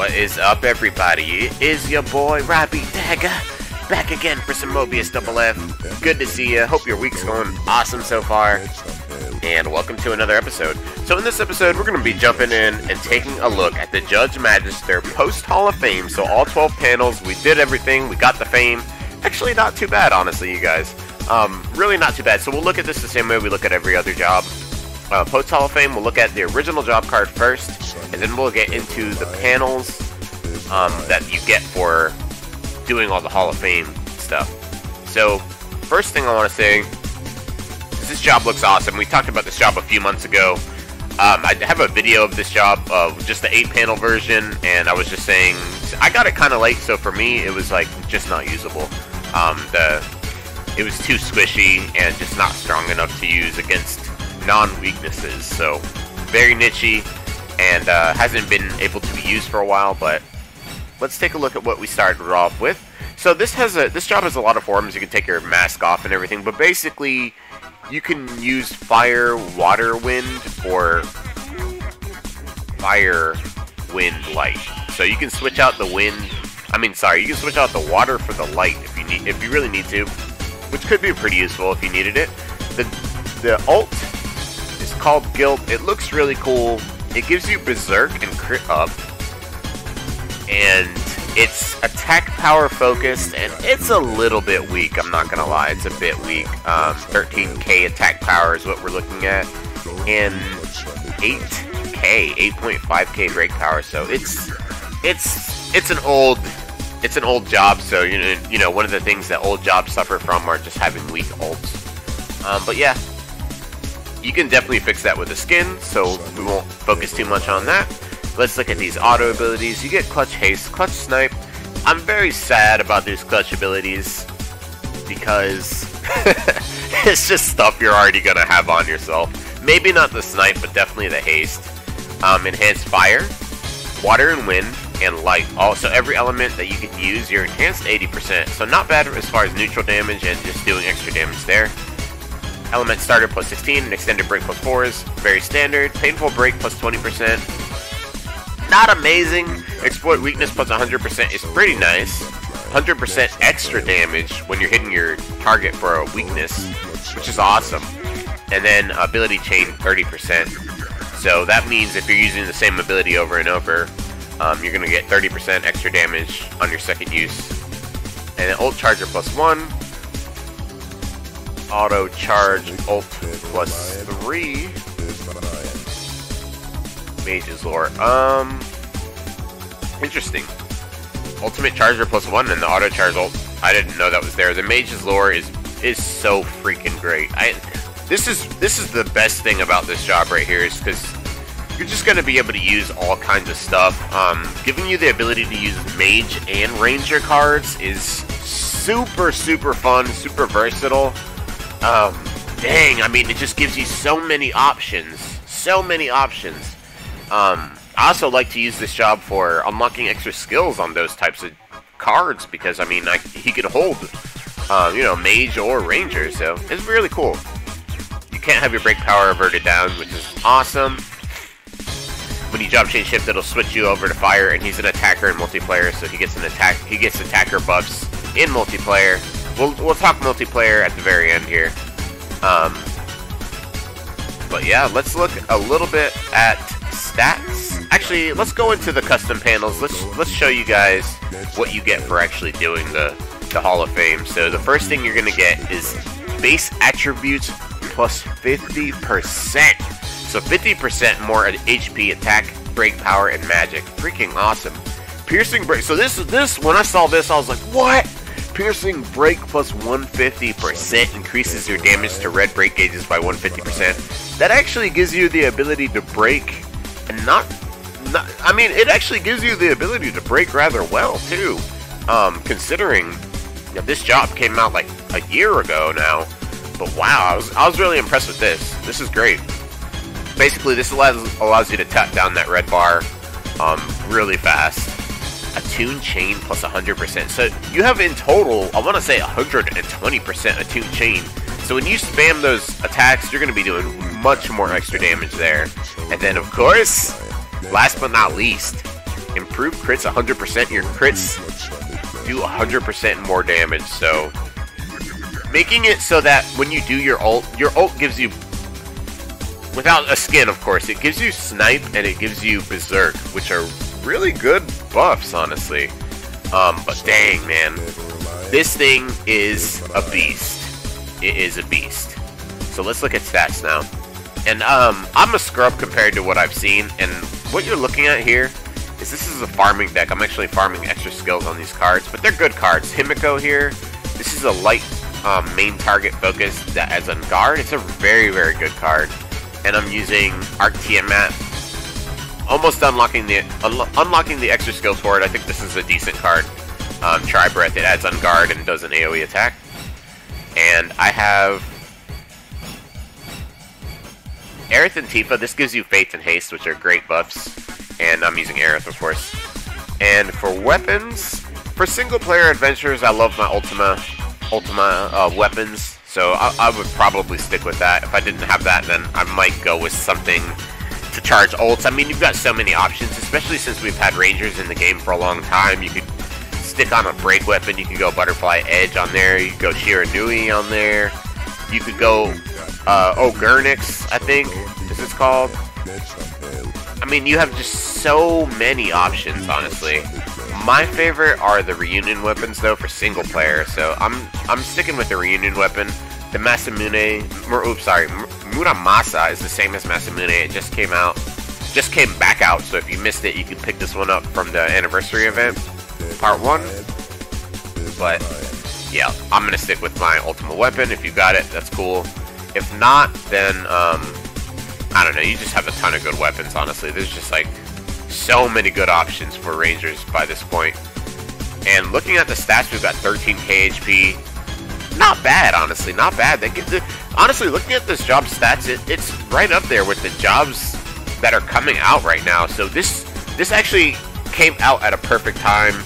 What is up, everybody? It is your boy Robbie Dagger, back again for some Mobius Double F. Good to see ya. Hope your week's going awesome so far. And welcome to another episode. So in this episode, we're going to be jumping in and taking a look at the Judge Magister post Hall of Fame. So all 12 panels, we did everything, we got the fame. Actually, not too bad, honestly, you guys. Really not too bad. So we'll look at this the same way we look at every other job. Post Hall of Fame, we'll look at the original job card first, and then we'll get into the panels that you get for doing all the Hall of Fame stuff. So, first thing I want to say is this job looks awesome. We talked about this job a few months ago. I have a video of this job, just the 8-panel version, and I was just saying, I got it kind of late, so for me, it was like just not usable. It was too squishy and just not strong enough to use against non-weaknesses, so very nichey and hasn't been able to be used for a while. But let's take a look at what we started off with. So this job has a lot of forms. You can take your mask off and everything, but basically you can use fire, water, wind, or fire, wind, light. So you can switch out the wind. You can switch out the water for the light if you really need to, which could be pretty useful if you needed it. The ult is called Guilt. It looks really cool. It gives you Berserk and Crit Up, and it's attack power focused, and it's a little bit weak. I'm not gonna lie, it's a bit weak. 13k attack power is what we're looking at, and 8.5k break power. So it's an old job. So you know one of the things that old jobs suffer from are just having weak ults. But yeah. You can definitely fix that with a skin, so we won't focus too much on that. Let's look at these auto abilities. You get Clutch Haste, Clutch Snipe. I'm very sad about these clutch abilities because it's just stuff you're already going to have on yourself. Maybe not the Snipe, but definitely the Haste. Enhanced Fire, Water and Wind, and Light. Also, every element that you can use, you're enhanced 80%, so not bad as far as neutral damage and just doing extra damage there. Element Starter plus 16, and Extended Break plus 4 is very standard. Painful Break plus 20%. Not amazing. Exploit Weakness plus 100% is pretty nice. 100% extra damage when you're hitting your target for a weakness, which is awesome. And then Ability Chain 30%. So that means if you're using the same ability over and over, you're going to get 30% extra damage on your second use. And then Ult Charger plus 1. Auto charge ult plus 3. Mage's lore. Interesting. Ultimate charger plus 1 and the auto charge ult. I didn't know that was there. The Mage's lore is so freaking great. This is the best thing about this job right here, is because you're just gonna be able to use all kinds of stuff. Giving you the ability to use Mage and Ranger cards is super fun, super versatile. Dang, it just gives you so many options. I also like to use this job for unlocking extra skills on those types of cards, because, he could hold, Mage or Ranger, so it's really cool. You can't have your break power averted down, which is awesome. When you job change shift, it'll switch you over to fire, and he's an attacker in multiplayer, so he gets attacker buffs in multiplayer. We'll talk multiplayer at the very end here. But yeah, let's look a little bit at stats. Actually, let's go into the custom panels. Let's show you guys what you get for actually doing the Hall of Fame. So the first thing you're gonna get is base attributes plus 50%. So 50% more HP, attack, break power, and magic. Freaking awesome. Piercing break. So this when I saw this, I was like, what? Piercing break plus 150% increases your damage to red break gauges by 150%. That actually gives you the ability to break, and it actually gives you the ability to break rather well too. Considering this job came out like a year ago now, but wow, I was really impressed with this. This is great. Basically, this allows you to tap down that red bar really fast. Attuned chain plus 100%. So you have in total, I want to say 120% attuned chain. So when you spam those attacks, you're going to be doing much more extra damage there. And then, of course, last but not least, improve crits 100%. Your crits do 100% more damage, so making it so that when you do your ult gives you, without a skin of course, it gives you snipe and it gives you berserk, which are really good buffs, honestly. But dang, man, this thing is a beast. It is a beast. So let's look at stats now. And I'm a scrub compared to what I've seen, and what you're looking at here is this is a farming deck. I'm actually farming extra skills on these cards, but they're good cards. Himiko here, this is a light main target focus that as on guard. It's a very, very good card. And I'm using Arc Tiamat, almost unlocking the extra skills for it. I think this is a decent card. Tri-Breath, it adds on guard and does an AoE attack. And I have Aerith and Tifa. This gives you Faith and Haste, which are great buffs. And I'm using Aerith, of course. And for weapons, for single-player adventures, I love my Ultima weapons. So I would probably stick with that. If I didn't have that, then I might go with something to charge ults. I mean, you've got so many options, especially since we've had Rangers in the game for a long time. You could stick on a break weapon. You could go Butterfly Edge on there. You could go Shiranui on there. You could go Gurnix, I think this is called. I mean, you have just so many options, honestly. My favorite are the reunion weapons, though, for single player. So I'm sticking with the reunion weapon. The Masamune, Muramasa is the same as Masamune. It just came back out. So if you missed it, you can pick this one up from the anniversary event, part 1. But yeah, I'm gonna stick with my ultimate weapon. If you got it, that's cool. If not, then I don't know. You just have a ton of good weapons. Honestly, there's just like so many good options for Rangers by this point. And looking at the stats, we've got 13k HP. Not bad, honestly, not bad. Honestly, looking at this job stats, it's right up there with the jobs that are coming out right now. So this actually came out at a perfect time.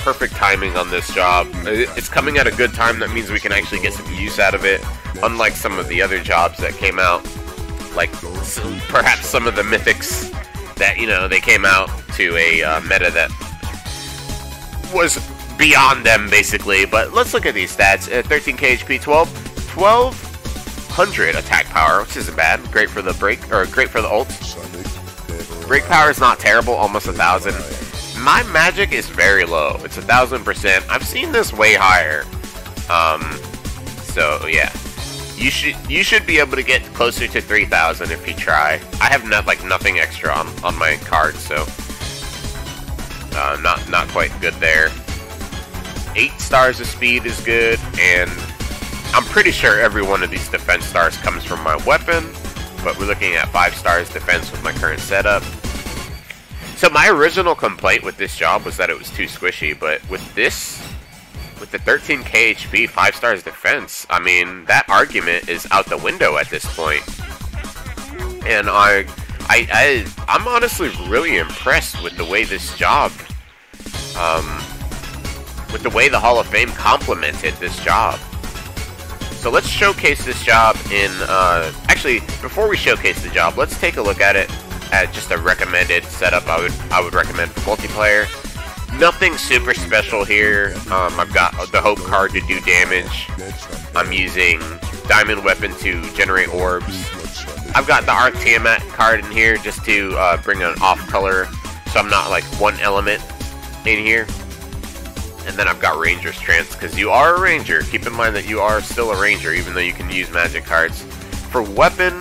Perfect timing on this job. It's coming at a good time. That means we can actually get some use out of it. Unlike some of the other jobs that came out, like perhaps some of the mythics that, you know, they came out to a meta that was beyond them, basically. But let's look at these stats. 13k HP, 1200 attack power, which isn't bad. Great for the break, or great for the ult. Break power is not terrible, almost 1000. My magic is very low. It's 1000%. I've seen this way higher. So yeah, you should be able to get closer to 3000 if you try. I have nothing extra on my card, so not quite good there. 8 stars of speed is good, and I'm pretty sure every one of these defense stars comes from my weapon, but we're looking at 5 stars defense with my current setup. So my original complaint with this job was that it was too squishy, but with this, with the 13k HP, 5 stars defense, I mean, that argument is out the window at this point. And I'm honestly really impressed with the way this job, with the way the Hall of Fame complemented this job. So let's showcase this job in, actually, before we showcase the job, let's take a look at it at just a recommended setup I would recommend for multiplayer. Nothing super special here. I've got the Hope card to do damage. I'm using Diamond Weapon to generate orbs. I've got the Arc Tiamat card in here just to bring an off color, so I'm not like one element in here. And then I've got Ranger's Trance, because you are a Ranger. Keep in mind that you are still a Ranger, even though you can use magic cards. For weapon,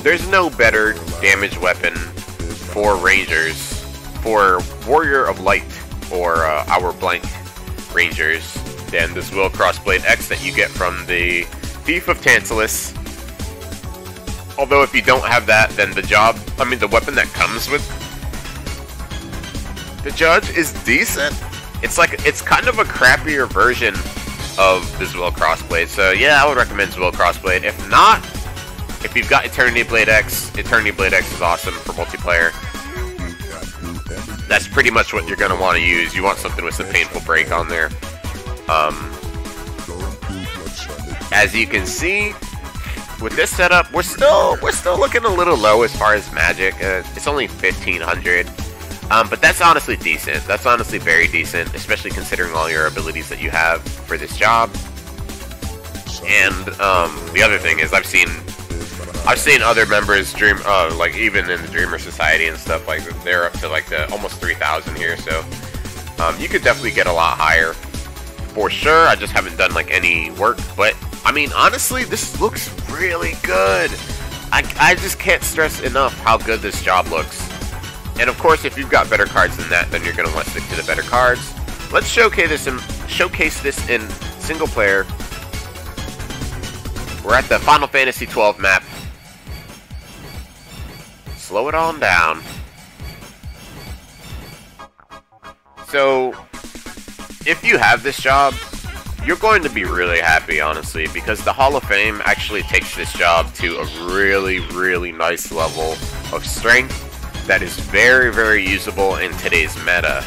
there's no better damage weapon for Rangers, for Warrior of Light, or our blank Rangers, than this Will Crossblade X that you get from the Thief of Tantalus. Although if you don't have that, then the weapon that comes with the Judge is decent. It's kind of a crappier version of the Will Crossblade. So yeah, I would recommend Will Crossblade. If not, if you've got Eternity Blade X is awesome for multiplayer. That's pretty much what you're going to want to use. You want something with some painful break on there. As you can see, with this setup, we're still looking a little low as far as magic. It's only 1500. But that's honestly decent. That's honestly very decent, especially considering all your abilities that you have for this job. And the other thing is, I've seen other members dream, like even in the Dreamer Society and stuff, like they're up to like the almost 3,000 here. So you could definitely get a lot higher for sure. I just haven't done like any work, but I mean, honestly, this looks really good. I just can't stress enough how good this job looks. And of course, if you've got better cards than that, then you're going to want to stick to the better cards. Let's showcase this in single player. We're at the Final Fantasy XII map. Slow it on down. So, if you have this job, you're going to be really happy, honestly, because the Hall of Fame actually takes this job to a really, really nice level of strength that is very, very usable in today's meta.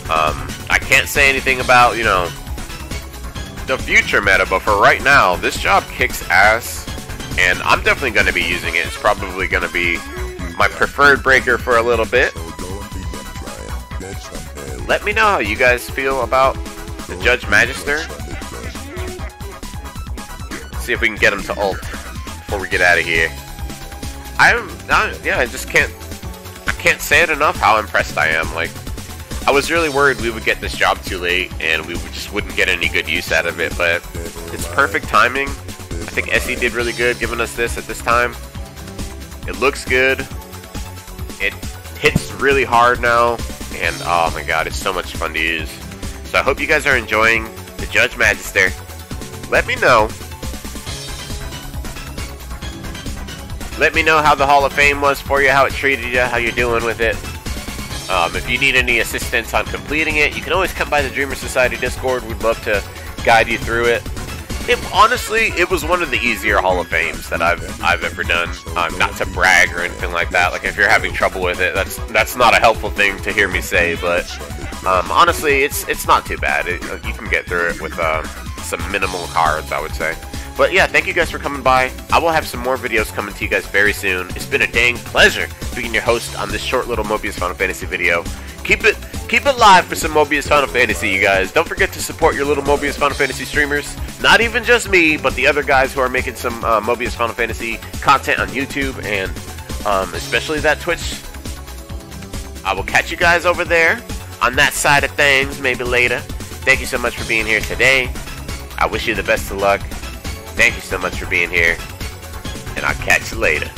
I can't say anything about, you know, the future meta, but for right now, this job kicks ass, and I'm definitely going to be using it. It's probably going to be my preferred breaker for a little bit. Let me know how you guys feel about the Judge Magister. See if we can get him to ult before we get out of here. Yeah, I just can't say it enough how impressed I am. Like, I was really worried we would get this job too late and we just wouldn't get any good use out of it, but it's perfect timing. I think SE did really good giving us this at this time. It looks good. It hits really hard now, and oh my god, it's so much fun to use. So I hope you guys are enjoying the Judge Magister. Let me know. Let me know how the Hall of Fame was for you, how it treated you, how you're doing with it. If you need any assistance on completing it, you can always come by the Dreamer Society Discord. We'd love to guide you through it. Honestly, it was one of the easier Hall of Fames that I've ever done. Not to brag or anything like that. Like, if you're having trouble with it, that's not a helpful thing to hear me say. But honestly, it's not too bad. You can get through it with some minimal cards, I would say. But yeah, thank you guys for coming by. I will have some more videos coming to you guys very soon. It's been a dang pleasure being your host on this short little Mobius Final Fantasy video. Keep it live for some Mobius Final Fantasy, you guys. Don't forget to support your little Mobius Final Fantasy streamers. Not even just me, but the other guys who are making some Mobius Final Fantasy content on YouTube, and especially that Twitch. I will catch you guys over there on that side of things, maybe later. Thank you so much for being here today. I wish you the best of luck. Thank you so much for being here, and I'll catch you later.